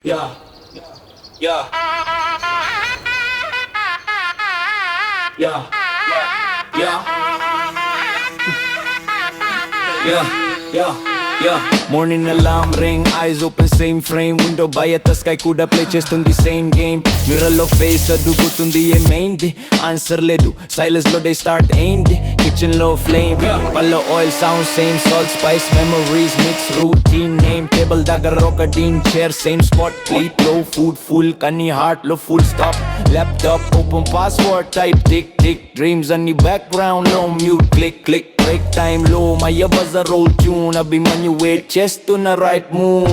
Yeah, yeah, yeah, yeah, yeah, yeah. Morning alarm ring, eyes open same frame. Window by the sky kuda play చేస్తుంది same game. Mirror లో face అదుగుతుంది ఏమైంది answer లేదు silence లో they start ఏంటి kitchen లో flame పల్లో oil sound same salt spice memories mix routine name table దగ్గర ఒక dean chair same spot plate low food full కానీ heart లో full stop laptop open password type tick tick dreams on the background low mute click click break time low my buzzer roll tune Abhimanyu wait చేస్తున్న right move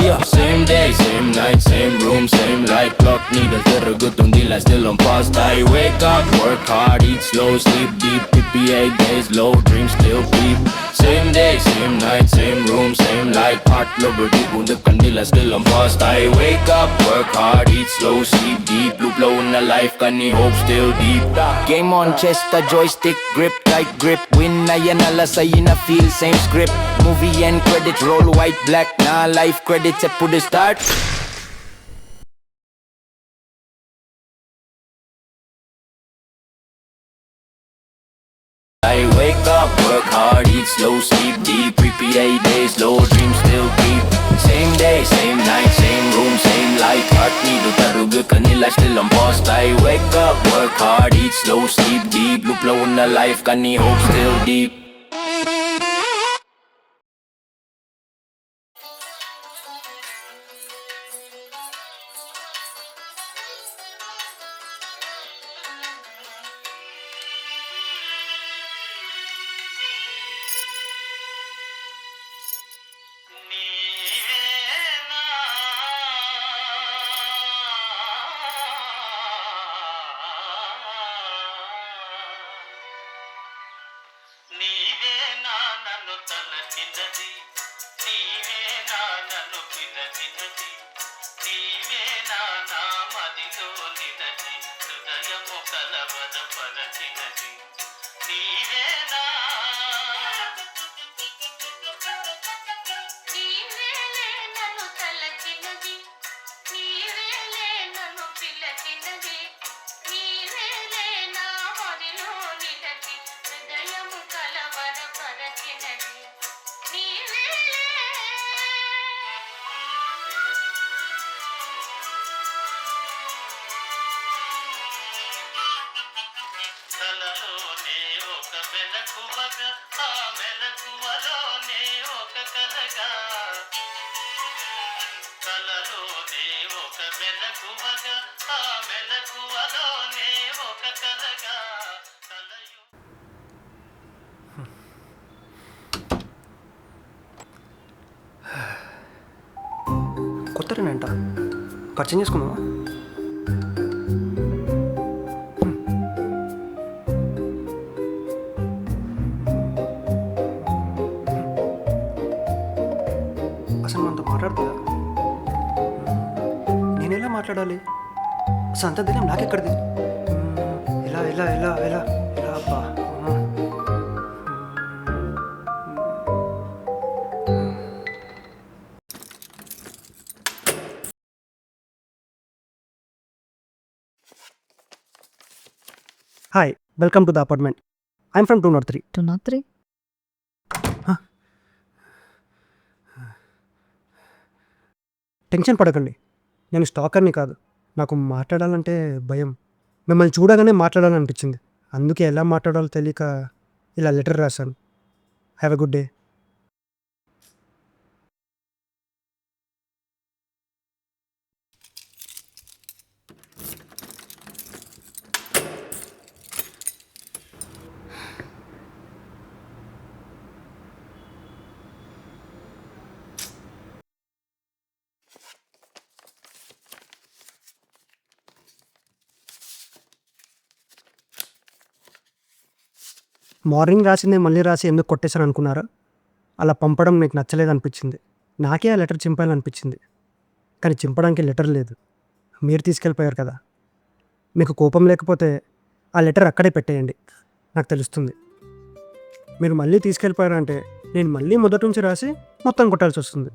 yeah. Same day same night same room same light clock needle తిరుగుతుంది like still on past I wake up work hard eat slow sleep deep PPA days low dreams still deep same day same night same room same light heart low body ఉంది కండిలా still on past I wake up work hard eat slow sleep deep loop low in the life కానీ hope still deep game on chest a joystick grip tight grip win ayanala sayina feel same script movie and credit roll white black na life credits epudu start I wake up, work hard, eat slow, sleep deep PPA days, low dreams still deep same day, same night, same room, same light heart need to tarugu kanila still on past I wake up, work hard, eat slow, sleep deep loop low in the life kani hope still deep నీవేనా నన్ను తలచినది నీవేనా నన్ను పిలచినది నీవేనా నా మదిలో నిలచి హృదయము కలవరపరచినది నీవేనా నీవేలే నన్ను తలచినది నీవేలే నన్ను పిలచినది నీవేలే నా మదిలో నిలచి హృదయము కలవరపరచినది నీవేలే కలలోనే ఒక మెలకువగా ఆ మెలకువలోనే ఒక కలగా కలలోనే ఒక మెలకువగా ఆ మెలకువలోనే ఒక కలగా కలయు కొత్తరేనంట పరిచయం చేసుకున్నావా? అసలు మనతో మాట్లాడుతుందా? నేను ఎలా మాట్లాడాలి? అసలు అంత దినం నాకెక్కడిది? ఎలా ఎలా ఎలా ఎలా ఎలా అబ్బా hi welcome to the apartment I'm from 203 203 tension పడకండి నేను స్టాకర్ని కాదు నాకు మాట్లాడాలంటే భయం మిమ్మల్ని చూడగానే మాట్లాడాలనిపించింది అందుకే ఎలా మాట్లాడాలో తెలియక ఇలా లెటర్ రాశాను have a good day morning రాసిందే మళ్ళీ రాసి ఎందుకు కొట్టేశాను అనుకున్నారా అలా పంపడం మీకు నచ్చలేదు అనిపించింది నాకే ఆ లెటర్ చింపాలనిపించింది కానీ చింపడానికి లెటర్ లేదు మీరు తీసుకెళ్ళిపోయారు కదా మీకు కోపం లేకపోతే ఆ లెటర్ అక్కడే పెట్టేయండి నాకు తెలుస్తుంది మీరు మళ్ళీ తీసుకెళ్ళిపోయారంటే నేను మళ్ళీ మొదటి నుంచి రాసి మొత్తం కొట్టాల్సి వస్తుంది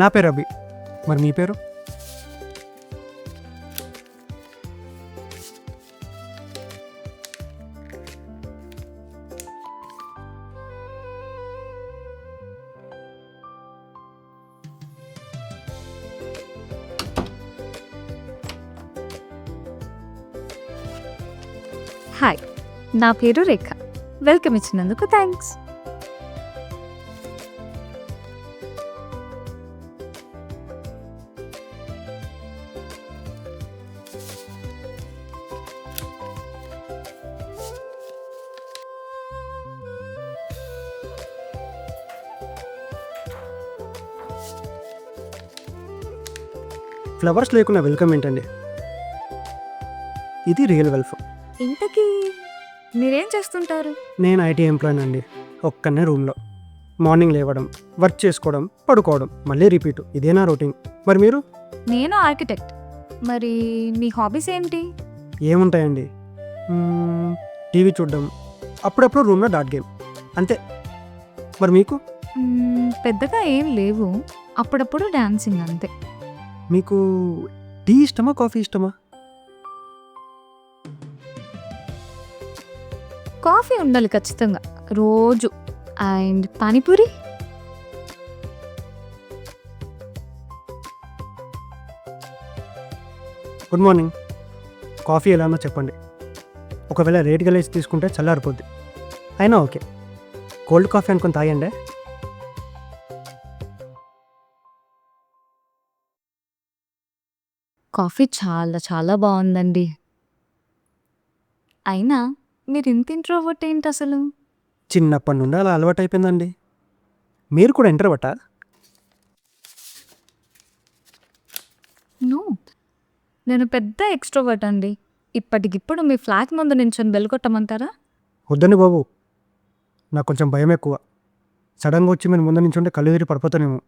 నా పేరు అభి. మరి మీ పేరు? హాయ్, నా పేరు రేఖ. వెల్కమ్ ఇచ్చినందుకు థ్యాంక్స్. ఫ్లవర్స్ లేకున్నా వెల్కమ్ ఏంటండి? ఇది రియల్ వెల్ఫ్. ఇంతకీ మీరేం చేస్తుంటారు? నేను ఐటీ ఎంప్లాయీ అండి. ఒక్కనే రూమ్లో మార్నింగ్ లేవడం, వర్క్ చేసుకోవడం, పడుకోవడం, మళ్ళీ రిపీట్. ఇదే నా రొటీన్. మరి మీరు? నేను ఆర్కిటెక్ట్. మరి మీ హాబీస్ ఏంటి? ఏముంటాయండి, టీవీ చూడడం, అప్పుడప్పుడు రూమ్లో డాట్ గేమ్, అంతే. మరి మీకు? పెద్దగా ఏం లేవు. అప్పుడప్పుడు డాన్సింగ్ అంతే. మీకు టీ ఇష్టమా, కాఫీ ఇష్టమా? కాఫీ ఉండాలి ఖచ్చితంగా రోజు. And panipuri. Good morning. Coffee ఎలానో చెప్పండి. ఒకవేళ రేట్గా లేచి తీసుకుంటే చల్లారిపోద్ది. అయినా ఓకే, కోల్డ్ కాఫీ అనుకొని తాగండి. కాఫీ చాలా చాలా బాగుందండి. అయినా మీరు ఇంత ఇంట్రోవర్ట్ ఏంటి అసలు? చిన్నప్పటి నుండి అలా అలవాటు అయిపోయిందండి. మీరు కూడా ఇంట్రోవర్టా? నో, నేను పెద్ద ఎక్స్ట్రోవర్ట్ అండి. ఇప్పటికిప్పుడు మీ ఫ్లాట్ ముందు నించొని బెల్కొట్టమంటారా? వద్దండి బాబు, నాకు కొంచెం భయం ఎక్కువ. సడన్గా వచ్చి మీరు ముందు నుంచి ఉంటే కళ్ళు తిరిగి పడిపోతానేమో.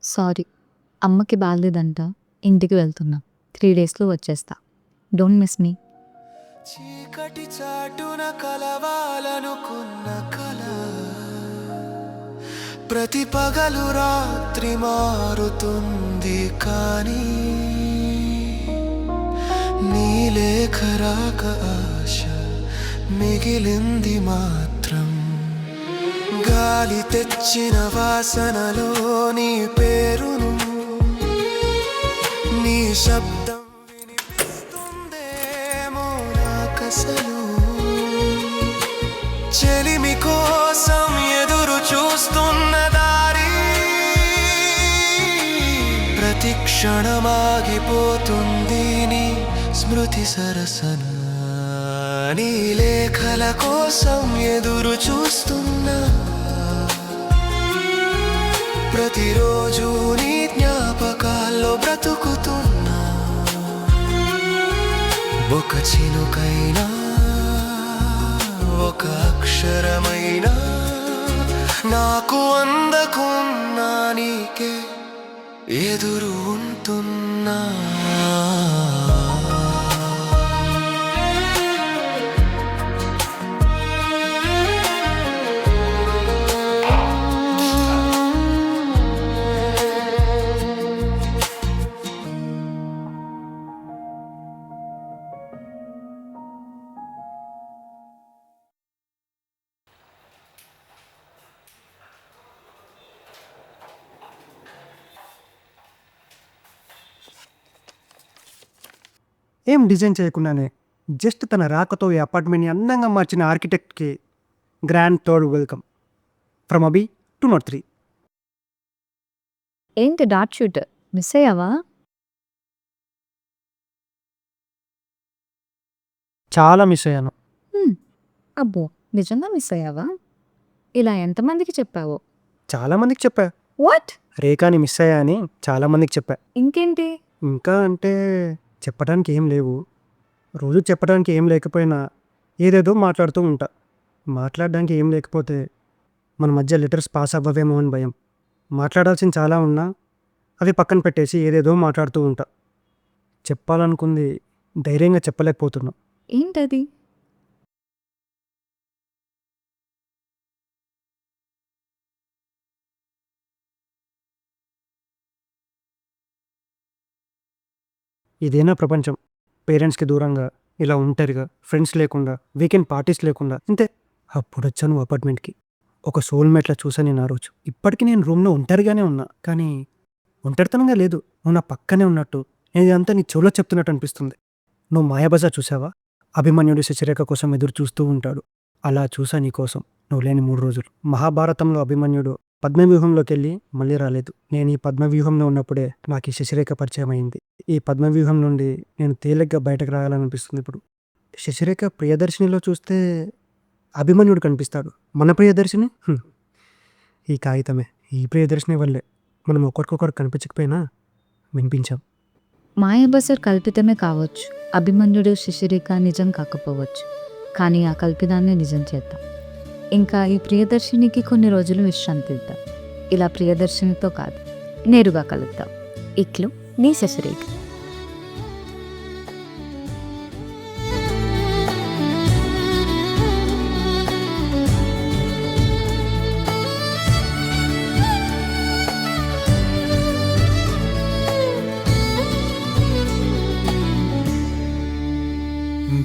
సారీ, అమ్మకి బాగాలేదంట. ఇంటికి వెళ్తున్నా. 3 daysలో వచ్చేస్తా. డోంట్ మిస్ మీ. చీకటి చాటున కలవాలనుకున్న కల ప్రతి పగలు రాత్రి మారుతుంది, కానీ నీలేఖ రాక ఆశ మిగిలింది మాత్రం. గాలి తెచ్చిన వాసనలో నీ పేరును, నీ శబ్దం వినిపిస్తుందేమో నాకసలు. చెలిమి కోసం ఎదురు చూస్తున్న దారి ప్రతి క్షణమాగిపోతుంది నీ స్మృతి సరసన. నీ లేఖల కోసం ఎదురు చూస్తున్నా, ప్రతిరోజు నీ జ్ఞాపకాల్లో బ్రతుకుతున్నా. ఒక చినుకైనా, ఒక అక్షరమైనా నాకు అందకున్నా నీకే ఎదురు ఉంటున్నా. ఏం డిజైన్ చేయకుండానే జస్ట్ తన రాకతో ఈ అపార్ట్మెంట్ని అందంగా మార్చిన ఆర్కిటెక్ట్కి గ్రాండ్ థర్డ్ వెల్కమ్ ఫ్రమ్ అబీ 203. ఏంటి డాట్ షూట్ మిస్ అయ్యావా? చాలా మిస్ అయ్యాను. అబ్బో, నిజంగా మిస్ అయ్యావా? ఇలా ఎంతమందికి చెప్పావో? చాలామందికి చెప్పా. వాట్? రేఖాని మిస్ అయ్యా అని చాలామందికి చెప్పా. ఇంకేంటి? ఇంకా అంటే చెప్పడానికి ఏం లేవు. రోజు చెప్పడానికి ఏం లేకపోయినా ఏదేదో మాట్లాడుతూ ఉంటా. మాట్లాడడానికి ఏం లేకపోతే మన మధ్య లెటర్స్ పాస్ అవ్వవేమో అని భయం. మాట్లాడాల్సింది చాలా ఉన్నా అవి పక్కన పెట్టేసి ఏదేదో మాట్లాడుతూ ఉంటా. చెప్పాలనుకుంది ధైర్యంగా చెప్పలేకపోతున్నా. ఏంటది? ఇదేనా ప్రపంచం? పేరెంట్స్కి దూరంగా ఇలా ఒంటరిగా, ఫ్రెండ్స్ లేకుండా, వీకెండ్ పార్టీస్ లేకుండా ఇంతే. అప్పుడొచ్చాను అపార్ట్మెంట్కి. ఒక సోల్మేట్లా చూసా నేను ఆ రోజు. ఇప్పటికీ నేను రూమ్లో ఒంటరిగానే ఉన్నా, కానీ ఒంటరితనంగా లేదు. నువ్వు నా పక్కనే ఉన్నట్టు, నేను ఇదంతా నీ చెవులో చెప్తున్నట్టు అనిపిస్తుంది. నువ్వు మాయాబజార్ చూసావా? అభిమన్యుడు శశిరేఖ కోసం ఎదురు చూస్తూ ఉంటాడు. అలా చూసా నీ కోసం నువ్వు లేని 3 రోజులు. మహాభారతంలో అభిమన్యుడు పద్మవ్యూహంలోకి వెళ్ళి మళ్ళీ రాలేదు. నేను ఈ పద్మవ్యూహంలో ఉన్నప్పుడే నాకు ఈ శశిరేఖ పరిచయం అయింది. ఈ పద్మవ్యూహం నుండి నేను తేలిగ్గా బయటకు రావాలనిపిస్తుంది ఇప్పుడు. శశిరేఖ ప్రియదర్శినిలో చూస్తే అభిమన్యుడు కనిపిస్తాడు. మన ప్రియదర్శిని ఈ కాగితమే. ఈ ప్రియదర్శిని వల్లే మనం ఒకరికొకరు కనిపించకపోయినా వినిపించాం. మాయాబజార్ కల్పితమే కావచ్చు, అభిమన్యుడు శశిరేఖ నిజం కాకపోవచ్చు, కానీ ఆ కల్పితాన్ని నిజం చేద్దాం. ఇంకా ఈ ప్రియదర్శినికి కొన్ని రోజులు విశ్రాంతి ఇద్దాం. ఇలా ప్రియదర్శినితో కాదు, నేరుగా కలుద్దాం. ఇట్లు నీ శశిరేఖ.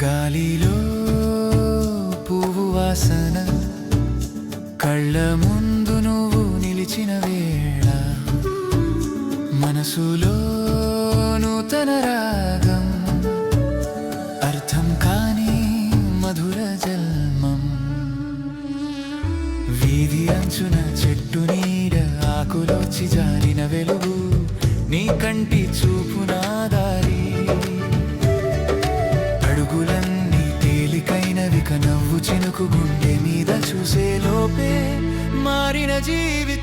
గాలిలో పువ్వు వాసన, కళ్ళ ముందు నువ్వు నిలిచిన వేళ, మనసులో నూతన రాగం, అర్థం కాని మధుర జల్మం. వీధి అంచున చెట్టు నీడ, ఆకులోచి జారిన వెలుగు, నీ కంటి చూపు నా దారి. అడుగులన్నీ తేలికైనవి, నవ్వు చినుకు గుండె మీద చూసే లోపే మారిన జీవితం.